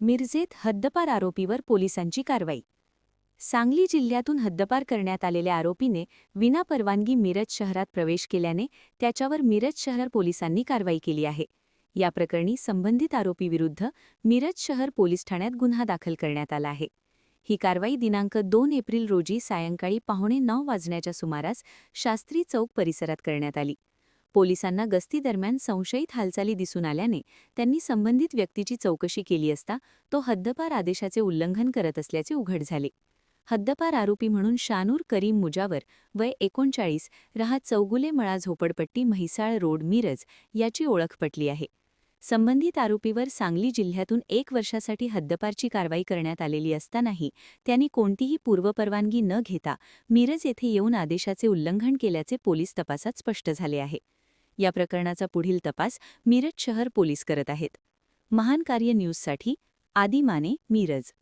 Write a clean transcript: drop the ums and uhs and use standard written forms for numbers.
मिरजेत हद्दपार आरोपीवर पोलिसांची कारवाई. सांगली जिल्ह्यातून हद्दपार करण्यात आलेल्या आरोपीने विनापरवानगी मिरज शहरात प्रवेश केल्याने त्याच्यावर मिरज शहर पोलिसांनी कारवाई केली आहे. या प्रकरणी संबंधित आरोपीविरुद्ध मिरज शहर पोलीस ठाण्यात गुन्हा दाखल करण्यात आला आहे. ही कारवाई दिनांक 2 एप्रिल रोजी सायंकाळी 8:45 वाजण्याच्या सुमारास शास्त्री चौक परिसरात करण्यात आली. पोलिसांना गस्तीदरम्यान संशयित हालचाली दिसून आल्याने त्यांनी संबंधित व्यक्तीची चौकशी केली असता तो हद्दपार आदेशाचे उल्लंघन करत असल्याचे उघड झाले. हद्दपार आरोपी म्हणून शानूर करीम मुजावर वय 39 राहत चौगुले मळा झोपडपट्टी म्हैसाळ रोड मिरज याची ओळख पटली आहे. संबंधित आरोपीवर सांगली जिल्ह्यातून 1 वर्षासाठी हद्दपारची कारवाई करण्यात आलेली असतानाही त्यांनी कोणतीही पूर्वपरवानगी न घेता मिरज येथे येऊन आदेशाचे उल्लंघन केल्याचे पोलीस तपासात स्पष्ट झाले आहे. या प्रकरणाचा पुढील तपास मिरज शहर पोलीस करत आहेत. महान कार्य न्यूजसाठी आदी माने, मिरज.